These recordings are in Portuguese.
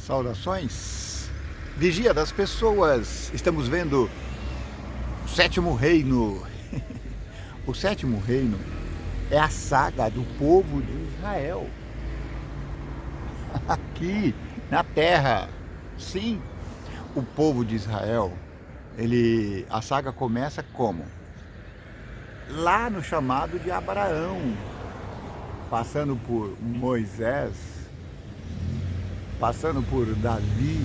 Saudações, vigia das pessoas. Estamos vendo o sétimo reino. O sétimo reino é a saga do povo de Israel aqui na terra. Sim, o povo de Israel, a saga começa como? Lá no chamado de Abraão, passando por Moisés, passando por Davi,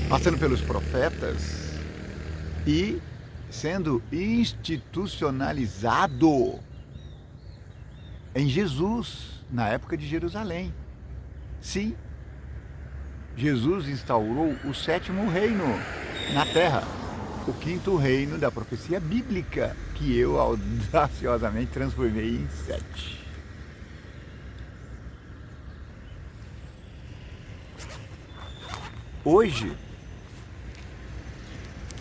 passando pelos profetas e sendo institucionalizado em Jesus, na época de Jerusalém. Sim, Jesus instaurou o sétimo reino na terra, o quinto reino da profecia bíblica, que eu audaciosamente transformei em 7. Hoje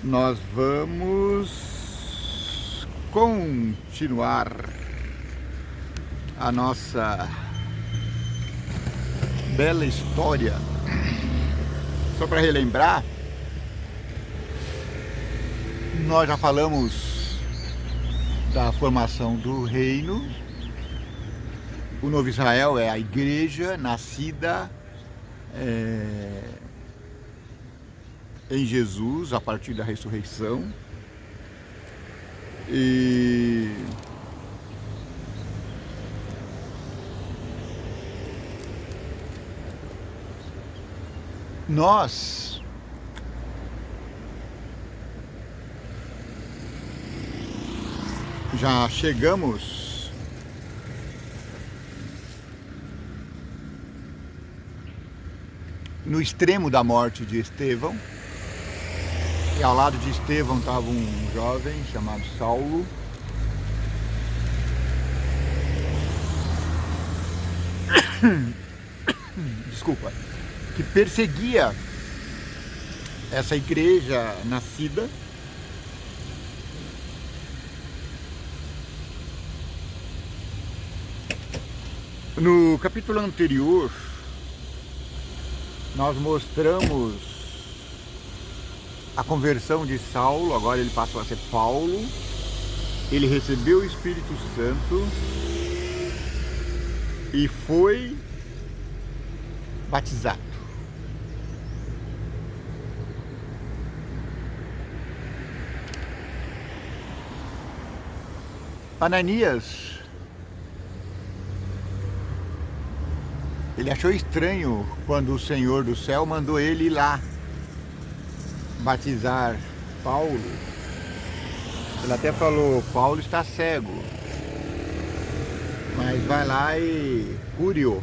nós vamos continuar a nossa bela história. Só para relembrar, nós já falamos da formação do reino. O novo Israel é a igreja nascida em Jesus, a partir da ressurreição. E nós já chegamos no extremo da morte de Estevão. E ao lado de Estevão estava um jovem chamado Saulo. Desculpa. Que perseguia essa igreja nascida. No capítulo anterior, nós mostramos a conversão de Saulo. Agora ele passou a ser Paulo. Ele recebeu o Espírito Santo e foi batizado. Ananias, ele achou estranho quando o Senhor do céu mandou ele ir lá batizar Paulo. Ele até falou: Paulo está cego, mas vai lá e cure-o.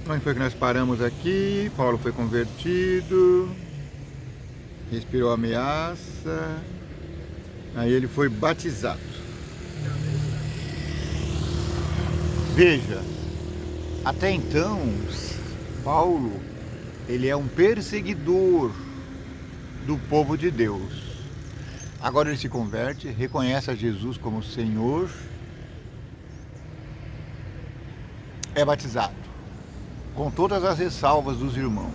Onde foi que nós paramos aqui? Paulo foi convertido, respirou a ameaça, aí ele foi batizado. Veja, até então, Paulo, ele é um perseguidor do povo de Deus. Agora ele se converte, reconhece a Jesus como Senhor, é batizado, com todas as ressalvas dos irmãos.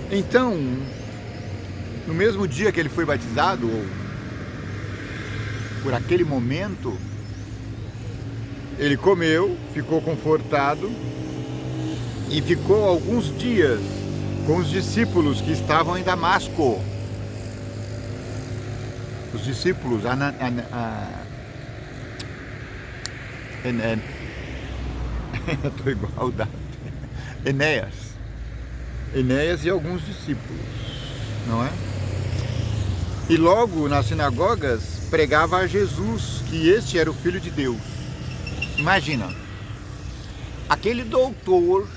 Então, no mesmo dia que ele foi batizado, ou por aquele momento, ele comeu, ficou confortado e ficou alguns dias com os discípulos que estavam em Damasco. Os discípulos, eu estou igual da Enéas e alguns discípulos, não é? E logo nas sinagogas pregava a Jesus, que este era o Filho de Deus. Imagina, aquele doutor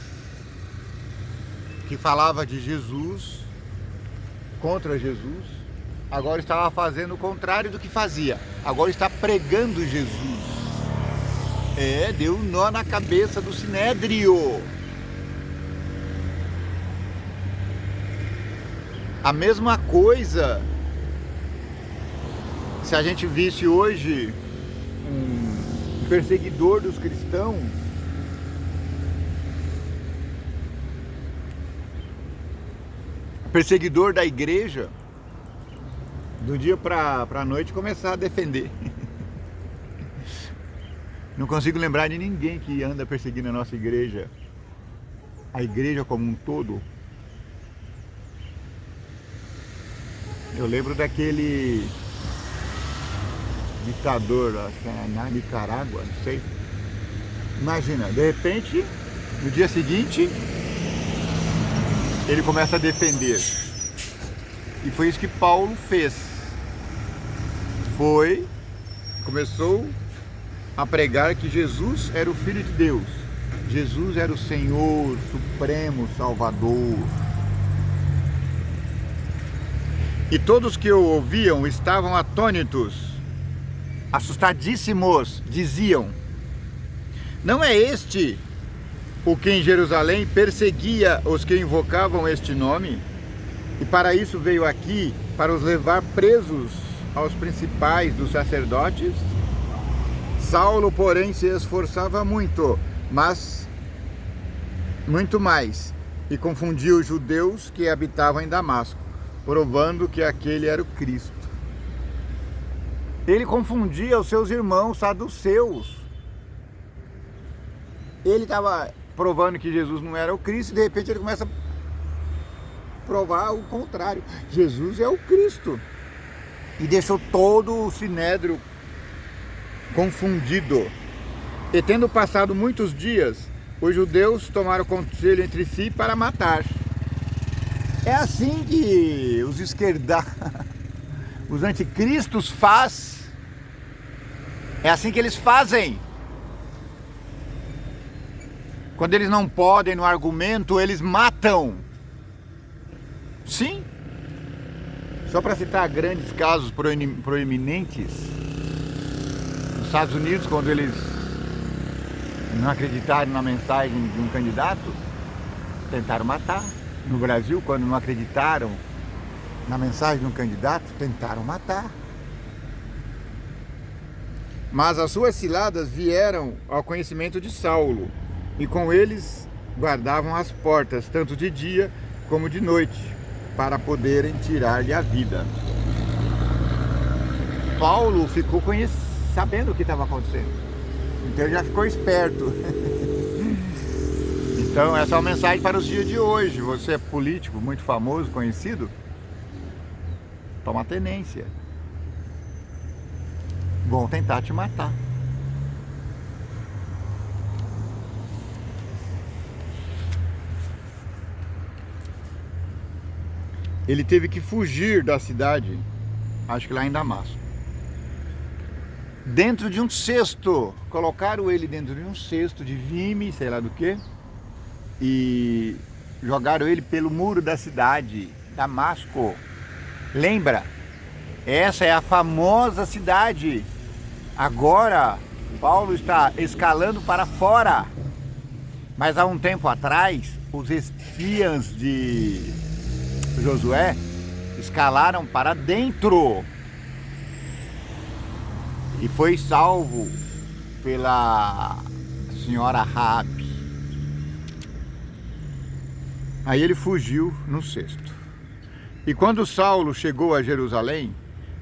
que falava de Jesus, contra Jesus, agora estava fazendo o contrário do que fazia. Agora está pregando Jesus. Deu um nó na cabeça do Sinédrio. A mesma coisa, se a gente visse hoje um perseguidor dos cristãos, perseguidor da igreja, do dia para a noite começar a defender. Não consigo lembrar de ninguém que anda perseguindo a nossa igreja, a igreja como um todo. Eu lembro daquele ditador, acho que era na Nicarágua, não sei. Imagina, de repente, no dia seguinte, ele começa a defender. E foi isso que Paulo fez. Começou a pregar que Jesus era o Filho de Deus. Jesus era o Senhor, Supremo, Salvador. E todos que o ouviam estavam atônitos, assustadíssimos, diziam: não é este o que em Jerusalém perseguia os que invocavam este nome? E para isso veio aqui, para os levar presos aos principais dos sacerdotes? Saulo, porém, se esforçava muito mais, e confundia os judeus que habitavam em Damasco, provando que aquele era o Cristo. Ele confundia os seus irmãos saduceus. Ele estava provando que Jesus não era o Cristo, e de repente ele começa a provar o contrário. Jesus é o Cristo. E deixou todo o Sinédrio confundido. E tendo passado muitos dias, os judeus tomaram conselho entre si para matar. É assim que os os anticristos fazem. É assim que eles fazem. Quando eles não podem no argumento, eles matam. Sim. Só para citar grandes casos proeminentes, nos Estados Unidos, quando eles não acreditaram na mensagem de um candidato, tentaram matar. No Brasil, quando não acreditaram na mensagem de um candidato, tentaram matar. Mas as suas ciladas vieram ao conhecimento de Saulo, e com eles guardavam as portas, tanto de dia como de noite, para poderem tirar-lhe a vida. Paulo ficou sabendo o que estava acontecendo, então ele já ficou esperto. Então essa é uma mensagem para os dias de hoje. Você é político muito famoso, conhecido? Toma tenência. Vão tentar te matar. Ele teve que fugir da cidade, acho que lá em Damasco, dentro de um cesto. Colocaram ele dentro de um cesto de vime, sei lá do que, e jogaram ele pelo muro da cidade, Damasco. Lembra? Essa é a famosa cidade. Agora Paulo está escalando para fora. Mas há um tempo atrás, os espias de Josué escalaram para dentro e foi salvo pela senhora Raabe. Aí ele fugiu no cesto. E quando Saulo chegou a Jerusalém,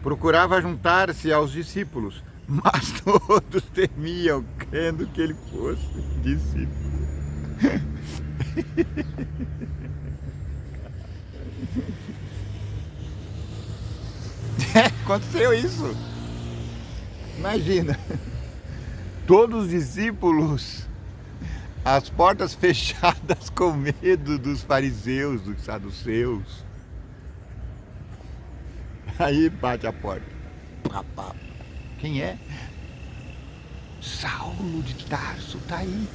procurava juntar-se aos discípulos, mas todos temiam, crendo que ele fosse discípulo. Aconteceu isso. Imagina, todos os discípulos, as portas fechadas com medo dos fariseus, dos saduceus. Aí bate a porta. Quem é? Saulo de Tarso, tá aí.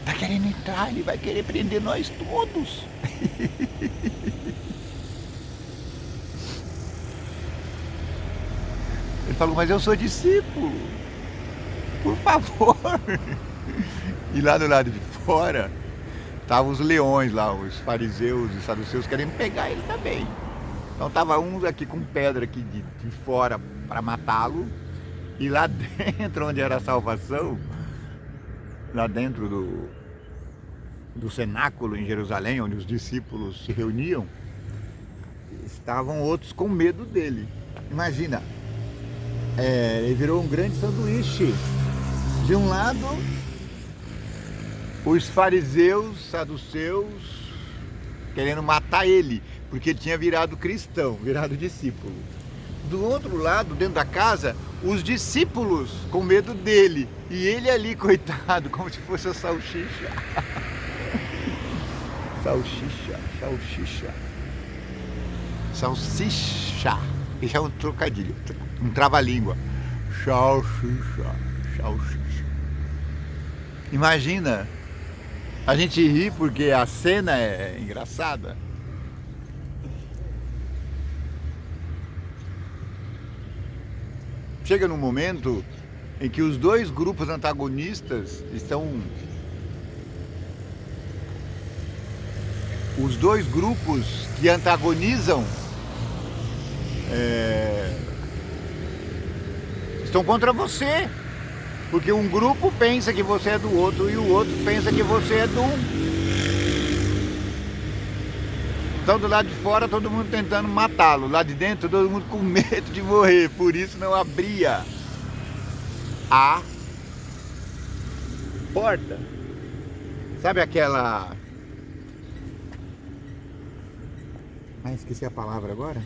Tá querendo entrar, ele vai querer prender nós todos. Ele falou, mas eu sou discípulo, por favor. E lá do lado de fora, estavam os leões lá, os fariseus e saduceus querendo pegar ele também. Então tava uns aqui com pedra aqui de fora para matá-lo. E lá dentro, onde era a salvação, lá dentro do cenáculo em Jerusalém, onde os discípulos se reuniam, estavam outros com medo dele. Imagina, ele virou um grande sanduíche. De um lado, os fariseus, saduceus, querendo matar ele, porque ele tinha virado cristão, virado discípulo. Do outro lado, dentro da casa, os discípulos com medo dele. E ele ali, coitado, como se fosse a salsicha. Salsicha. Isso é um trocadilho, um trava-língua. Salsicha. Imagina, a gente ri porque a cena é engraçada. Chega num momento em que os dois grupos antagonistas estão... Os dois grupos que antagonizam estão contra você. Porque um grupo pensa que você é do outro e o outro pensa que você é do um. Então do lado de fora todo mundo tentando matá-lo, lá de dentro todo mundo com medo de morrer, por isso não abria a porta. Sabe aquela... esqueci a palavra agora.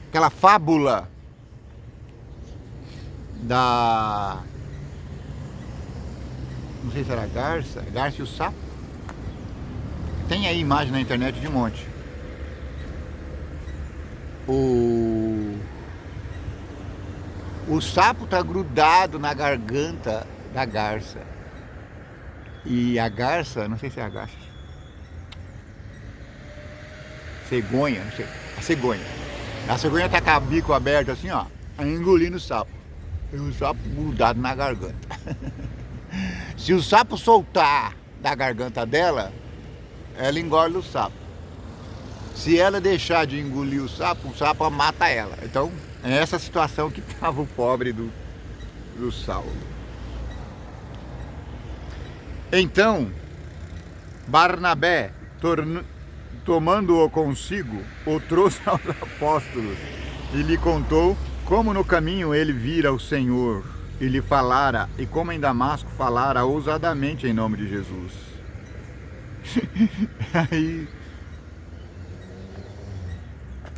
Aquela fábula da... não sei se era Garça e o Sapo. Tem aí imagem na internet de um monte. O sapo tá grudado na garganta da garça. E a garça, não sei se é a garça. Cegonha, não sei. A cegonha. A cegonha tá com o bico aberto assim, ó, engolindo o sapo. E o sapo grudado na garganta. Se o sapo soltar da garganta dela, ela engole o sapo. Se ela deixar de engolir o sapo mata ela. Então, é essa situação que estava o pobre do Saulo. Então, Barnabé, tomando-o consigo, o trouxe aos apóstolos e lhe contou como no caminho ele vira o Senhor e lhe falara, e como em Damasco falara ousadamente em nome de Jesus. Aí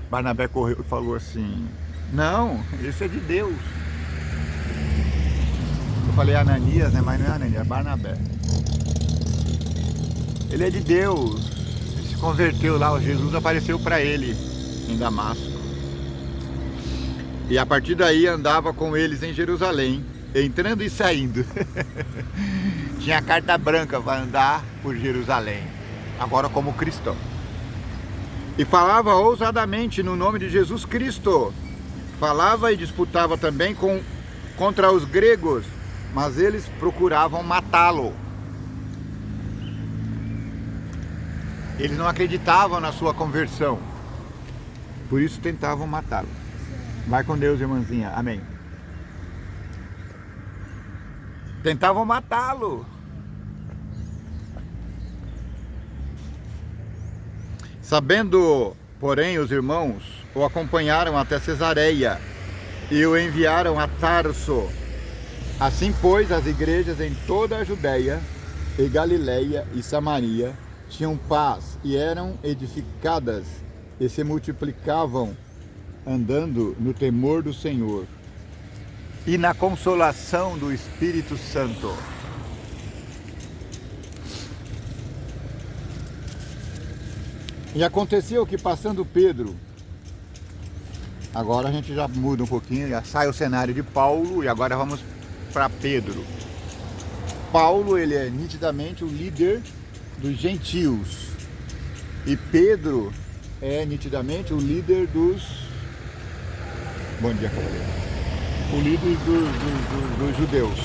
Barnabé correu e falou assim: não, esse é de Deus. Eu falei Ananias, né? Mas não é Ananias, é Barnabé. Ele é de Deus. Ele se converteu lá, Jesus apareceu para ele em Damasco. E a partir daí andava com eles em Jerusalém, entrando e saindo. Tinha carta branca para andar por Jerusalém, agora como cristão. E falava ousadamente no nome de Jesus Cristo. Falava e disputava também contra os gregos, mas eles procuravam matá-lo. Eles não acreditavam na sua conversão, por isso tentavam matá-lo. Vai com Deus, irmãzinha. Amém. Tentavam matá-lo. Sabendo, porém, os irmãos o acompanharam até Cesareia e o enviaram a Tarso. Assim, pois, as igrejas em toda a Judéia e Galileia e Samaria tinham paz e eram edificadas e se multiplicavam, andando no temor do Senhor e na consolação do Espírito Santo. E aconteceu que, passando Pedro, agora a gente já muda um pouquinho, já sai o cenário de Paulo e agora vamos para Pedro. Paulo, ele é nitidamente o líder dos gentios e Pedro é nitidamente o líder dos Bom dia, cavaleiro. O líder dos judeus.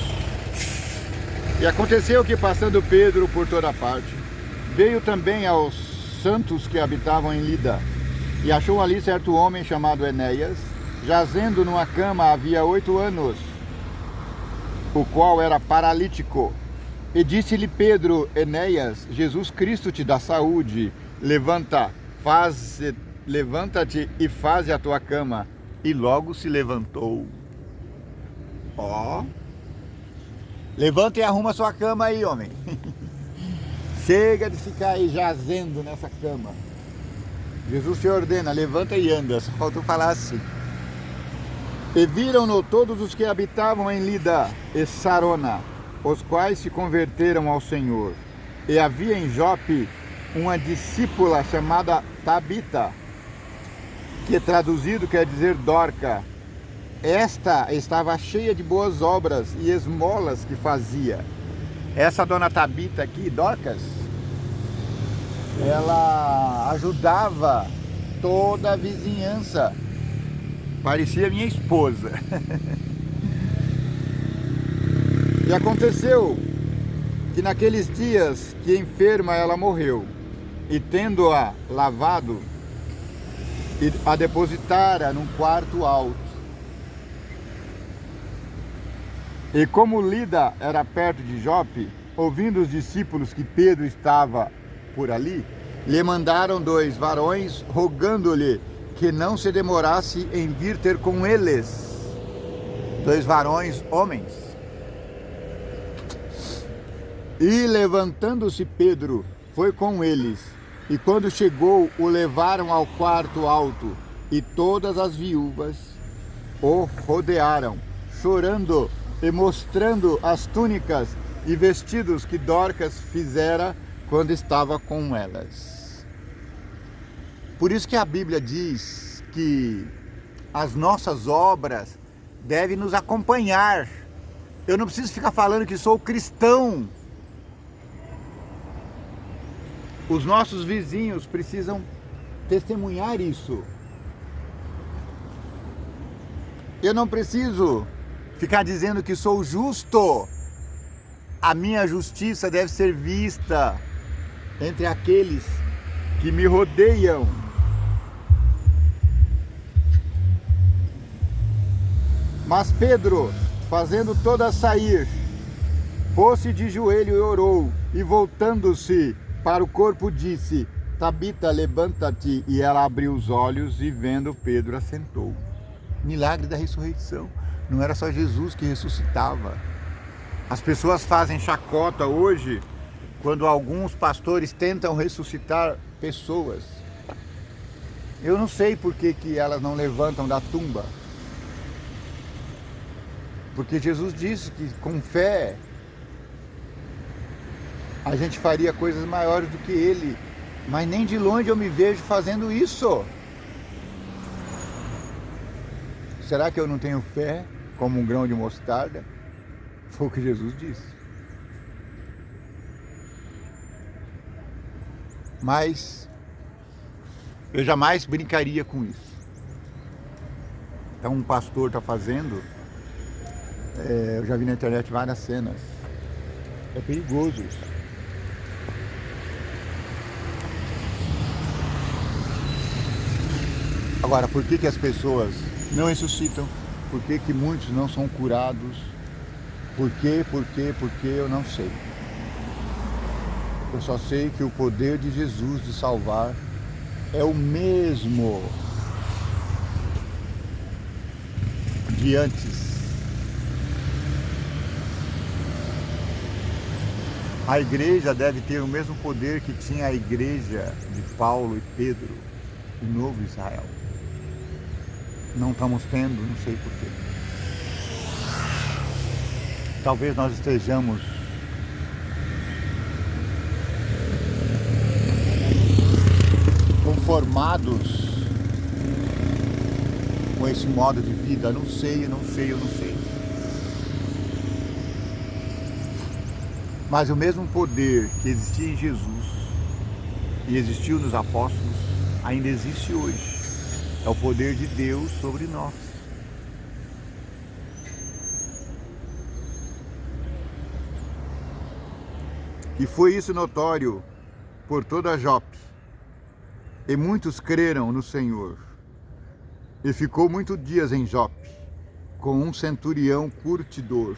E aconteceu que, passando Pedro por toda parte, veio também aos santos que habitavam em Lida, e achou ali certo homem chamado Enéas, jazendo numa cama havia 8 anos, o qual era paralítico. E disse-lhe Pedro: Enéas, Jesus Cristo te dá saúde, levanta-te e faze a tua cama. E logo se levantou. Ó, levanta e arruma sua cama aí, homem. Chega de ficar aí jazendo nessa cama. Jesus te ordena, levanta e anda. Só faltou falar assim. E viram-no todos os que habitavam em Lida e Sarona, os quais se converteram ao Senhor. E havia em Jope uma discípula chamada Tabita, que traduzido quer dizer Dorca. Esta estava cheia de boas obras e esmolas que fazia. Essa dona Tabita aqui, Dorcas, ela ajudava toda a vizinhança. Parecia minha esposa. E aconteceu que naqueles dias que enferma ela morreu, e tendo-a lavado, e a depositara num quarto alto. E como Lida era perto de Jope, ouvindo os discípulos que Pedro estava por ali, lhe mandaram 2 varões, rogando-lhe que não se demorasse em vir ter com eles. 2 varões, homens. E levantando-se Pedro, foi com eles. E quando chegou, o levaram ao quarto alto, e todas as viúvas o rodearam, chorando e mostrando as túnicas e vestidos que Dorcas fizera quando estava com elas. Por isso que a Bíblia diz que as nossas obras devem nos acompanhar. Eu não preciso ficar falando que sou cristão. Os nossos vizinhos precisam testemunhar isso. Eu não preciso ficar dizendo que sou justo. A minha justiça deve ser vista entre aqueles que me rodeiam. Mas Pedro, fazendo todas sair, pôs-se de joelho e orou, e voltando-se para o corpo disse: Tabita, levanta-te. E ela abriu os olhos e vendo Pedro assentou. Milagre da ressurreição. Não era só Jesus que ressuscitava. As pessoas fazem chacota hoje quando alguns pastores tentam ressuscitar pessoas. Eu não sei por que elas não levantam da tumba. Porque Jesus disse que com fé a gente faria coisas maiores do que ele, mas nem de longe eu me vejo fazendo isso. Será que eu não tenho fé como um grão de mostarda? Foi o que Jesus disse. Mas eu jamais brincaria com isso. Então um pastor está fazendo, eu já vi na internet várias cenas. É perigoso isso. Agora, por que as pessoas não ressuscitam? Por que muitos não são curados? Por quê? Eu não sei. Eu só sei que o poder de Jesus de salvar é o mesmo de antes. A igreja deve ter o mesmo poder que tinha a igreja de Paulo e Pedro, o novo Israel. Não estamos tendo, não sei porquê. Talvez nós estejamos conformados com esse modo de vida. Não sei. Mas o mesmo poder que existia em Jesus e existiu nos apóstolos ainda existe hoje. É o poder de Deus sobre nós. E foi isso notório por toda Jope. E muitos creram no Senhor. E ficou muitos dias em Jope, com um centurião curtidor.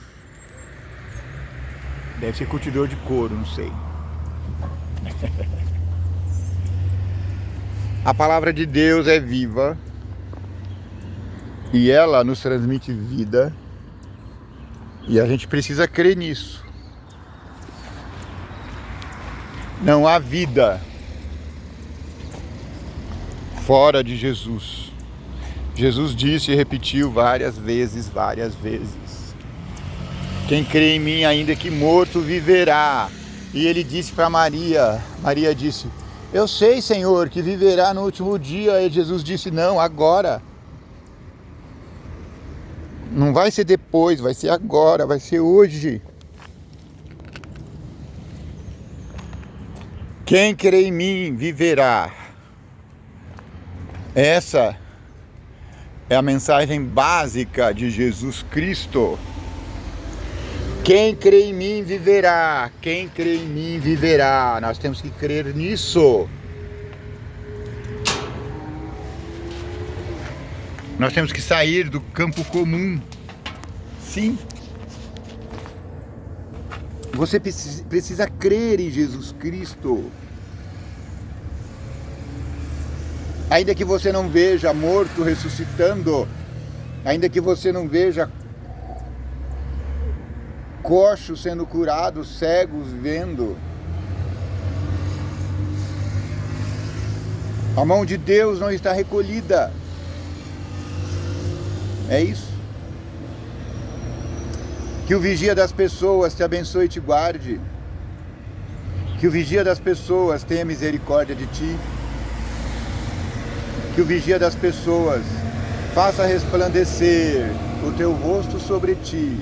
Deve ser curtidor de couro, não sei. A palavra de Deus é viva e ela nos transmite vida e a gente precisa crer nisso. Não há vida fora de Jesus. Jesus disse e repetiu várias vezes. Quem crê em mim, ainda que morto, viverá. E ele disse para Maria, Maria disse, eu sei, Senhor, que viverá no último dia. E Jesus disse, não, agora. Não vai ser depois, vai ser agora, vai ser hoje. Quem crê em mim, viverá. Essa é a mensagem básica de Jesus Cristo. Quem crê em mim viverá. Quem crê em mim viverá. Nós temos que crer nisso. Nós temos que sair do campo comum. Sim. Você precisa crer em Jesus Cristo. Ainda que você não veja morto ressuscitando, ainda que você não veja coxos sendo curados, cegos vendo, a mão de Deus não está recolhida. É isso. Que o vigia das pessoas te abençoe e te guarde. Que o vigia das pessoas tenha misericórdia de ti. Que o vigia das pessoas faça resplandecer o teu rosto sobre ti.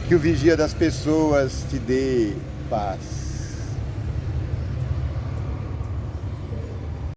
Que o vigia das pessoas te dê paz.